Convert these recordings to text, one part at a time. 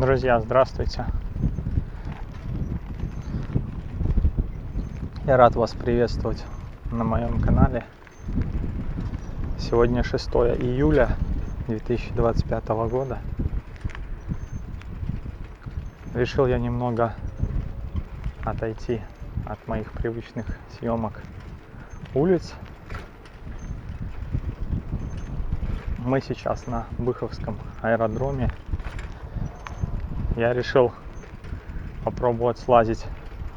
Друзья, здравствуйте! Я рад вас приветствовать на моем канале. Сегодня 6 июля 2025 года. Решил я немного отойти от моих привычных съемок улиц. Мы сейчас на Быховском аэродроме. Я решил попробовать слазить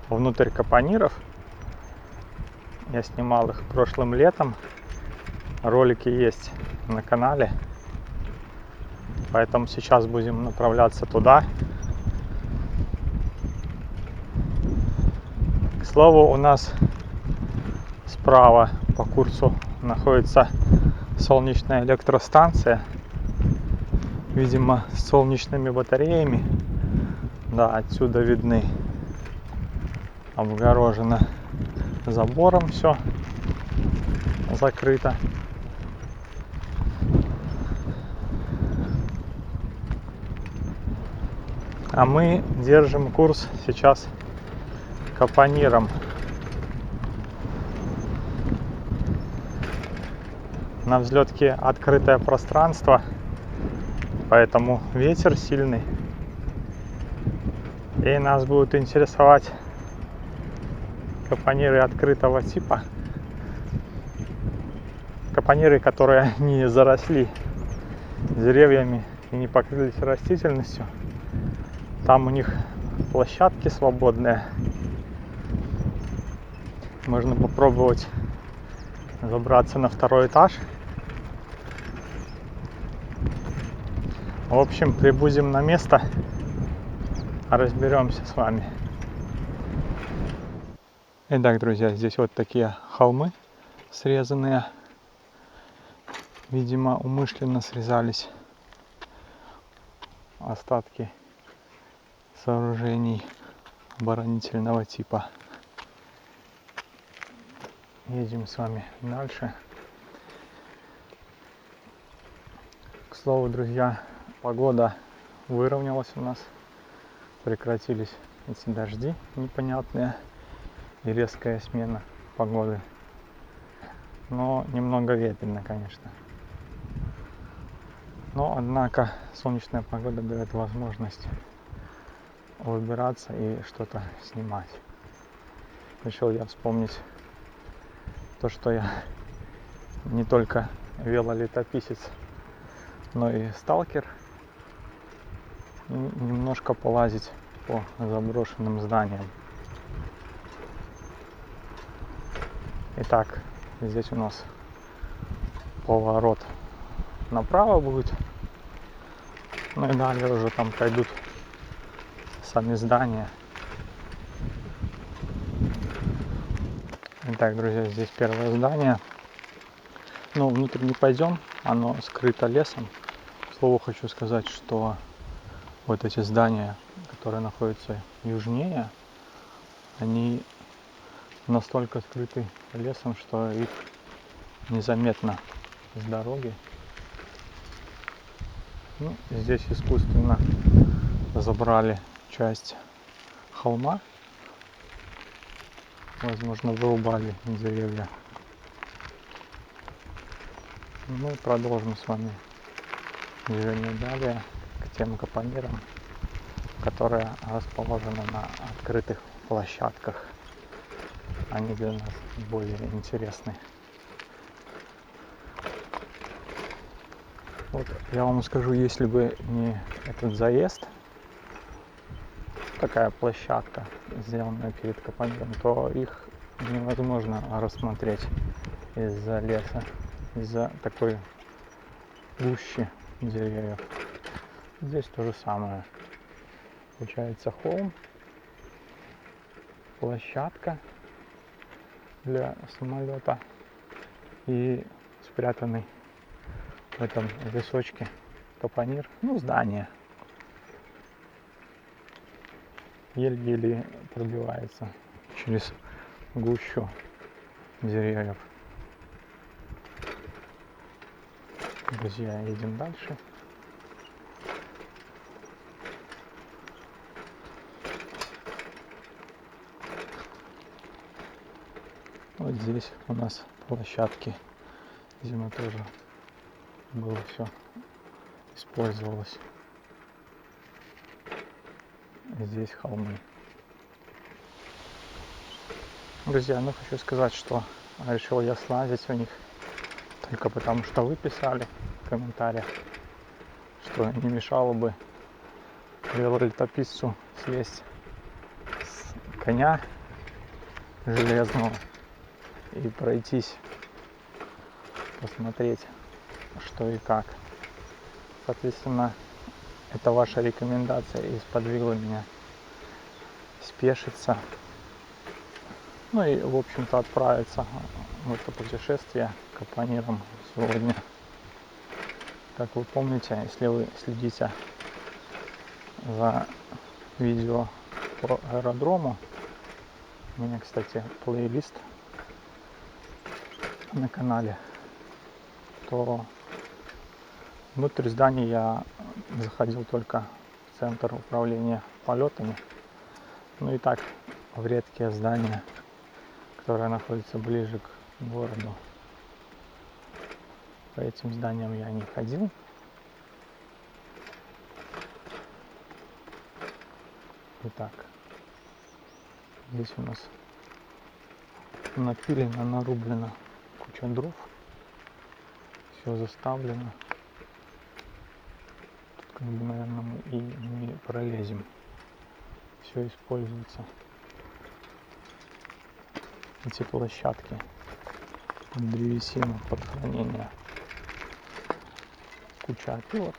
внутрь капониров. Я снимал их прошлым летом. Ролики есть на канале. Поэтому сейчас будем направляться туда. К слову, у нас справа по курсу находится солнечная электростанция. Видимо, с солнечными батареями. Да, отсюда видны. Обгорожено забором все. Закрыто. А мы держим курс сейчас к капонирам. На взлетке открытое пространство, поэтому ветер сильный. И нас будут интересовать капониры открытого типа. Капониры, которые не заросли деревьями и не покрылись растительностью. Там у них площадки свободные. Можно попробовать забраться на второй этаж. В общем, прибудем на место, разберемся с вами. Итак, друзья, здесь вот такие холмы срезанные. Видимо, умышленно срезались остатки сооружений оборонительного типа. Едем с вами дальше. К слову, друзья, погода выровнялась у нас. Прекратились эти дожди непонятные и резкая смена погоды. Но немного ветрено, конечно. Но, однако, солнечная погода дает возможность выбираться и что-то снимать. Решил я вспомнить то, что я не только велолетописец, но и сталкер. И немножко полазить по заброшенным зданиям. Итак, здесь у нас поворот направо будет. Ну и далее уже там пойдут сами здания. Итак, друзья, здесь первое здание. Но внутрь не пойдем, оно скрыто лесом. К слову, хочу сказать, что вот эти здания, которые находятся южнее, они настолько скрыты лесом, что их незаметно с дороги. Ну, здесь искусственно забрали часть холма. Возможно, вырубали деревья. Мы продолжим с вами движение далее к тем капонирам, которые расположены на открытых площадках. Они для нас более интересны. Вот я вам скажу, если бы не этот заезд, такая площадка, сделанная перед капониром, то их невозможно рассмотреть из-за леса, из-за такой гущи деревьев. Здесь то же самое. Получается холм, площадка для самолета и спрятанный в этом лесочке капонир, ну, здание. Еле-еле пробивается через гущу деревьев. Друзья, едем дальше. здесь у нас площадки. Зимой тоже было все, использовалось. Здесь холмы. Друзья, ну хочу сказать, что решил я слазить у них только потому, что вы писали в комментариях, что не мешало бы велолетописцу слезть с коня железного и пройтись, посмотреть, что и как. Соответственно, это ваша рекомендация и сподвигла меня спешиться, ну и, в общем-то, отправиться в это путешествие капониром сегодня. Как вы помните, если вы следите за видео по аэродрому, у меня, кстати, плейлист на канале, то внутрь здания я заходил только в центр управления полетами. Ну и так в редкие здания, которые находятся ближе к городу. По этим зданиям я не ходил. Итак, здесь у нас напилено, нарублено куча дров. Все заставлено. Тут, как бы, наверное, мы и не пролезем. Все используется. Эти площадки под древесину, под хранение. Куча опилок.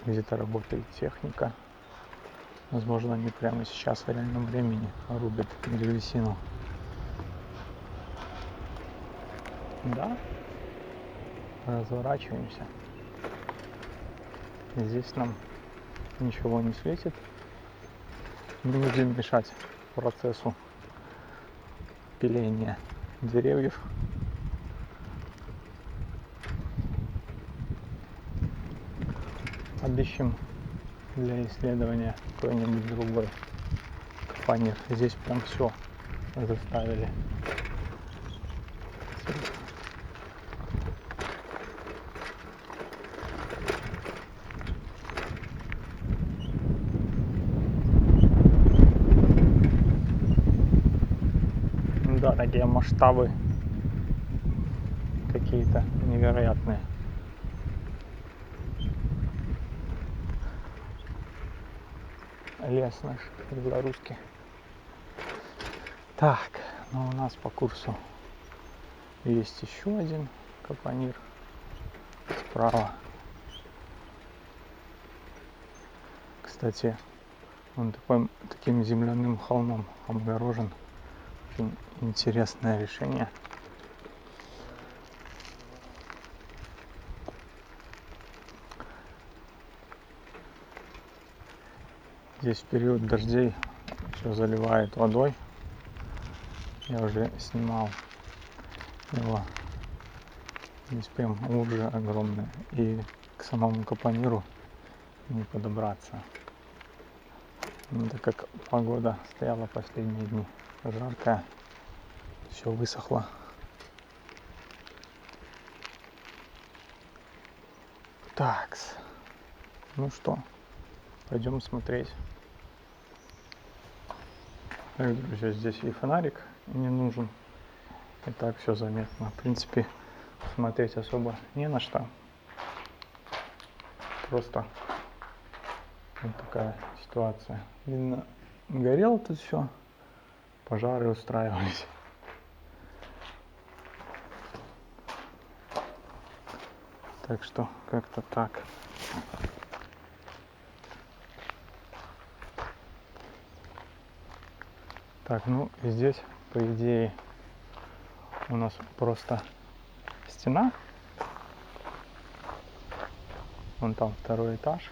Где-то работает техника. Возможно, они прямо сейчас в реальном времени рубят древесину. Да, разворачиваемся. Здесь нам ничего не светит. Не будем мешать процессу пиления деревьев. Обыщем для исследования какой-нибудь другой капонир. Здесь прям все заставили. Да, такие масштабы какие-то невероятные. Лес наш белорусский. Так, ну у нас по курсу есть еще один капонир справа. Кстати, он таким земляным холмом обгорожен. Очень интересное решение. Здесь в период дождей все заливает водой. Я уже снимал его. Здесь прям лужи огромные. И к самому капониру не подобраться. Ну, так как погода стояла последние дни жаркая, все высохло. Такс. Ну что, пойдем смотреть. Так, друзья, здесь и фонарик не нужен. И так все заметно. В принципе, смотреть особо не на что. Просто вот такая ситуация. Видно, горело тут все, пожары устраивались. Так что как-то так. Так, ну и здесь, по идее, у нас просто стена. Вон там второй этаж.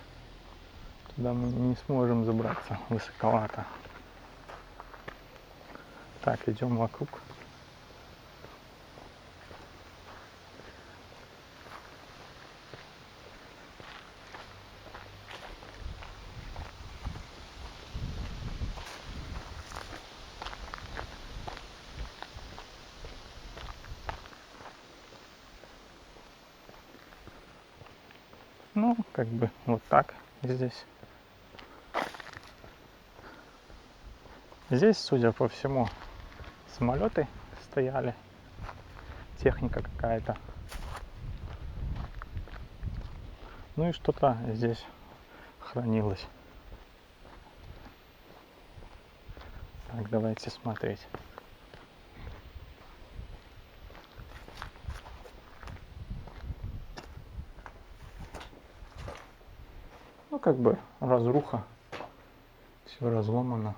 Туда мы не сможем забраться, высоковато. Так, идем вокруг. Ну, как бы вот так здесь. Здесь, судя по всему, самолеты стояли, техника какая-то. Ну и что-то здесь хранилось. Так, давайте смотреть. Ну, как бы разруха, все разломано.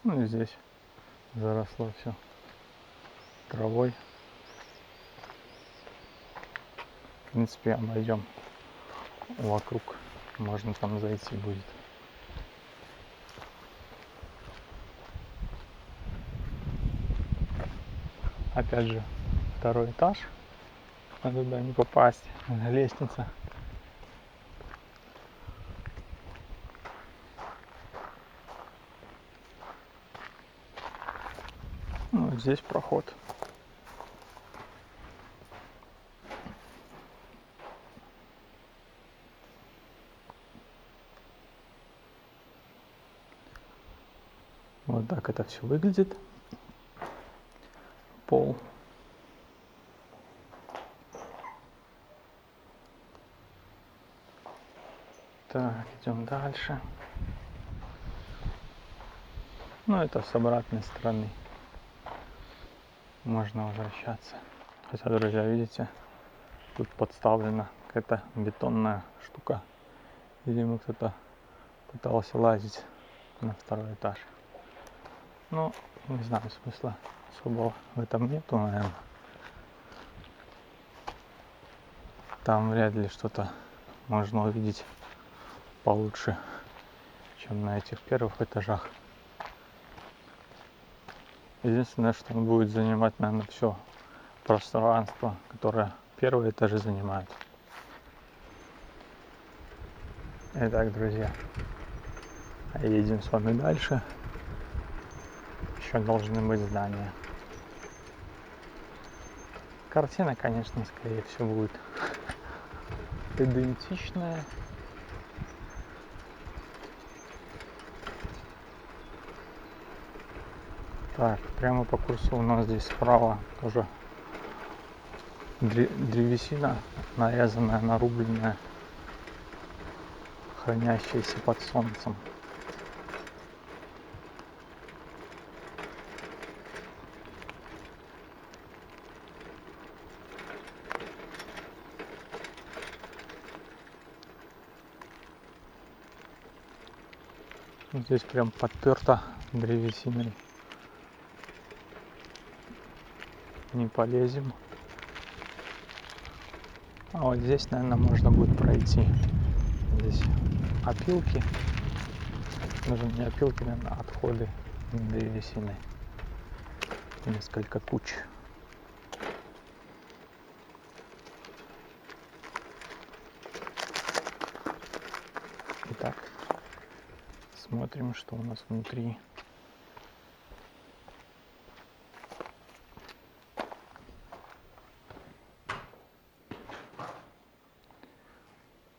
Ну и здесь заросло все травой. В принципе, обойдем вокруг, можно там зайти будет. Опять же, второй этаж, а туда не попасть, лестница. Ну, вот здесь проход. Вот так это все выглядит. Пол. Так, идем дальше. Ну, это с обратной стороны. Можно возвращаться. Хотя, друзья, видите, тут подставлена какая-то бетонная штука. Видимо, кто-то пытался лазить на второй этаж. Ну, не знаю, смысла особого в этом нету, наверное. Там вряд ли что-то можно увидеть получше, чем на этих первых этажах. Единственное, что он будет занимать, наверное, все пространство, которое первые этажи занимают. Итак, друзья, едем с вами дальше. Еще должны быть здания. Картина, конечно, скорее всего, будет идентичная. Так, прямо по курсу у нас здесь справа тоже древесина, нарезанная, нарубленная, хранящаяся под солнцем. Здесь прям подперто древесиной. Не полезем. А вот здесь, наверное, можно будет пройти. Здесь опилки. Даже не опилки, наверное, отходы древесины. Несколько куч. Итак, смотрим, что у нас внутри.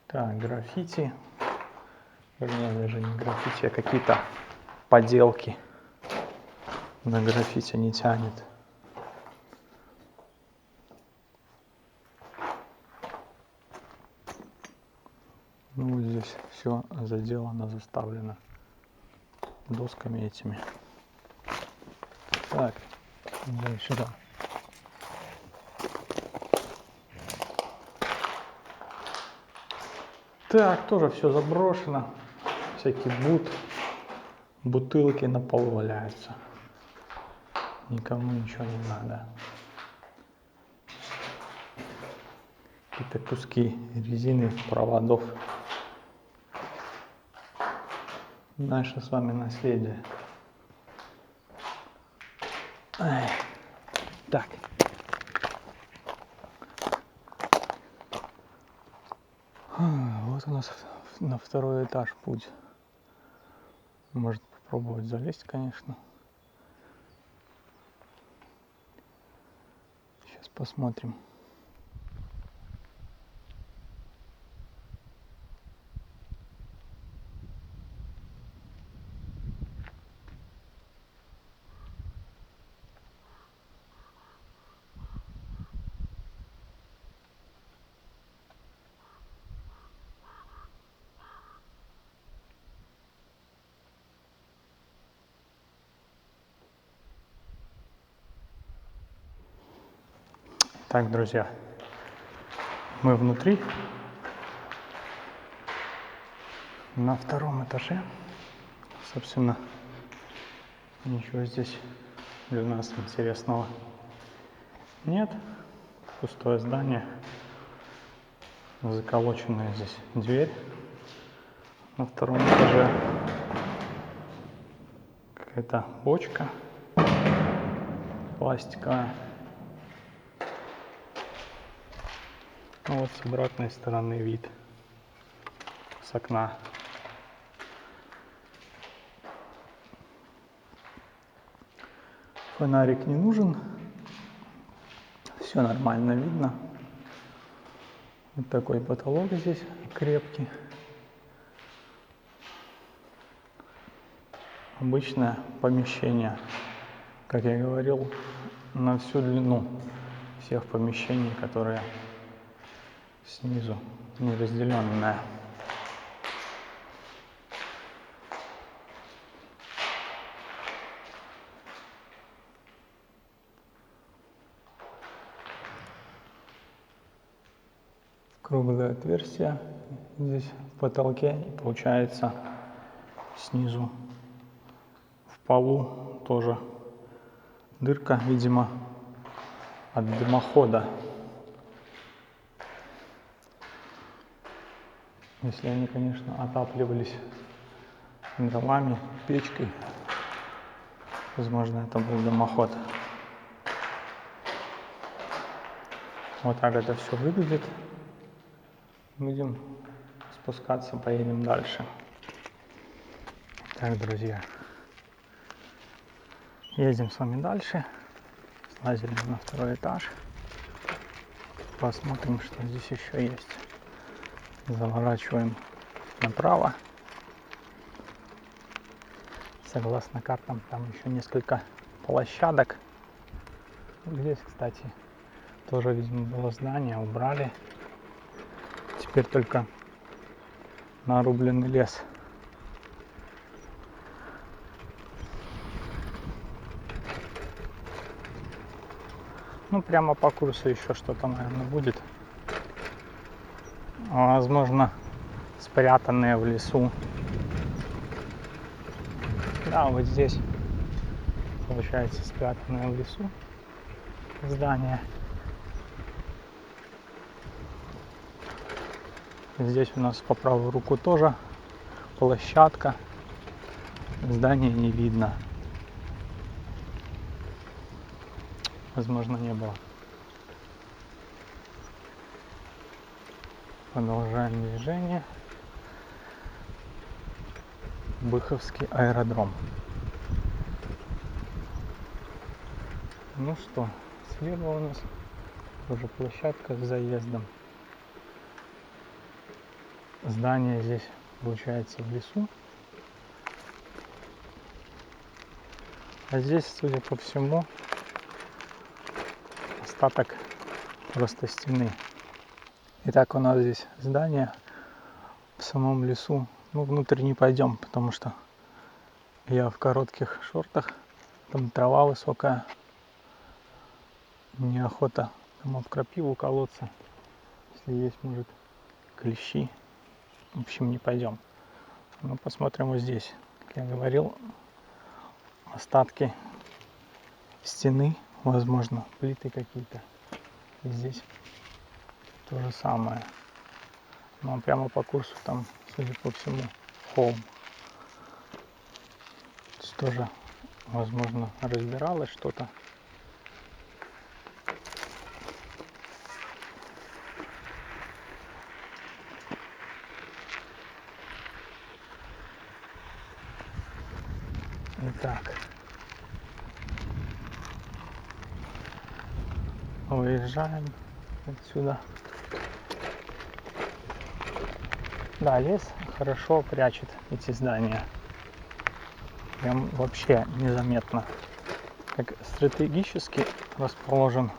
Так, граффити. Вернее, даже не граффити, а какие-то поделки. На граффити не тянет. Ну, вот здесь все заделано, заставлено досками этими. Так, идем сюда. Так, тоже все заброшено. Всякий бутылки на полу валяются. Никому ничего не надо. Какие-то куски резины, проводов. Наше с вами наследие. Ай. Так. Вот у нас на второй этаж путь. Может попробовать залезть, конечно. Сейчас посмотрим. Так, друзья, мы внутри, на втором этаже. Собственно, ничего здесь для нас интересного нет. Пустое здание, заколоченная здесь дверь. На втором этаже какая-то бочка пластиковая. Ну вот с обратной стороны вид с окна. Фонарик не нужен. Все нормально видно. Вот такой потолок здесь крепкий. Обычное помещение, как я говорил, на всю длину всех помещений, которые снизу неразделенная. Круглое отверстие здесь в потолке, и получается снизу в полу тоже дырка, видимо, от дымохода. Если они, конечно, отапливались дровами, печкой, возможно, это был дымоход. Вот так это все выглядит. Будем спускаться, поедем дальше. Так, друзья, едем с вами дальше. Слазили на второй этаж. Посмотрим, что здесь еще есть. Заворачиваем направо. Согласно картам, там еще несколько площадок. Здесь, кстати, тоже, видимо, было здание, убрали. Теперь только нарубленный лес. Ну, прямо по курсу еще что-то, наверное, будет. Возможно, спрятанные в лесу. Да, вот здесь, получается, спрятанное в лесу здание. Здесь у нас по правую руку тоже площадка. Здания не видно. Возможно, не было. Продолжаем движение. Быховский аэродром. Ну что, слева у нас тоже площадка с заездом. Здание здесь получается в лесу. А здесь, судя по всему, остаток просто стены. Итак, у нас здесь здание в самом лесу. Ну, внутрь не пойдем, потому что я в коротких шортах. Там трава высокая. Неохота там в крапиву колоться. Если есть, может, клещи. В общем, не пойдем. Но посмотрим вот здесь. Как я говорил, остатки стены, возможно, плиты какие-то. И здесь то же самое. Но прямо по курсу там, судя по всему, холм. Здесь тоже, возможно, разбиралось что-то. Итак, выезжаем отсюда. Да, лес хорошо прячет эти здания. Прям вообще незаметно. Как стратегически расположен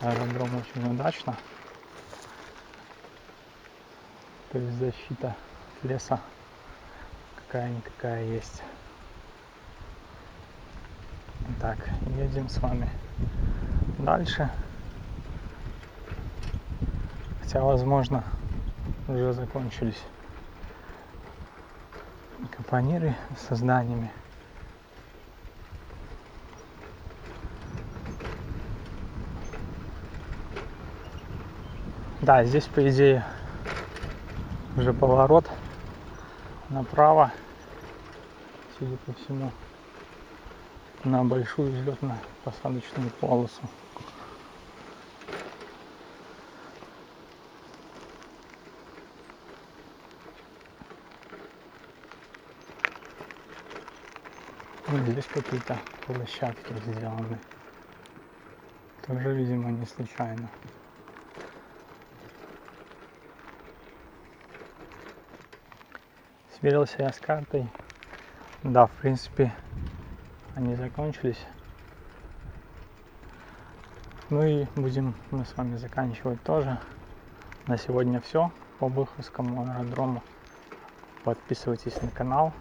аэродром очень удачно. То есть защита леса какая-никакая есть. Так, едем с вами дальше. Хотя, возможно, уже закончились капониры со зданиями. Да, здесь, по идее, уже поворот направо, судя по всему, на большую взлетно-посадочную полосу. Вот здесь какие-то площадки сделаны. Тоже, видимо, не случайно. Сверился я с картой. Да, в принципе, они закончились. Ну и будем мы с вами заканчивать тоже. На сегодня все по Быховскому аэродрому. Подписывайтесь на канал,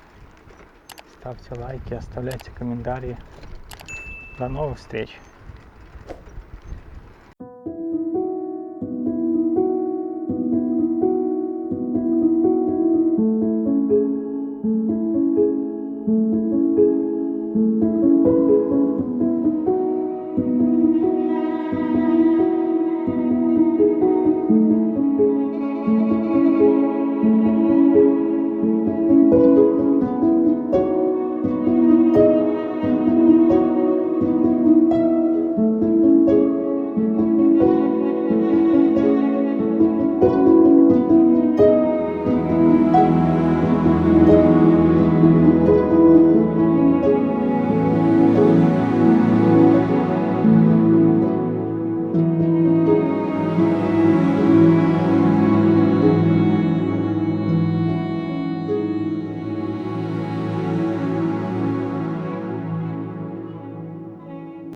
ставьте лайки, оставляйте комментарии. До новых встреч!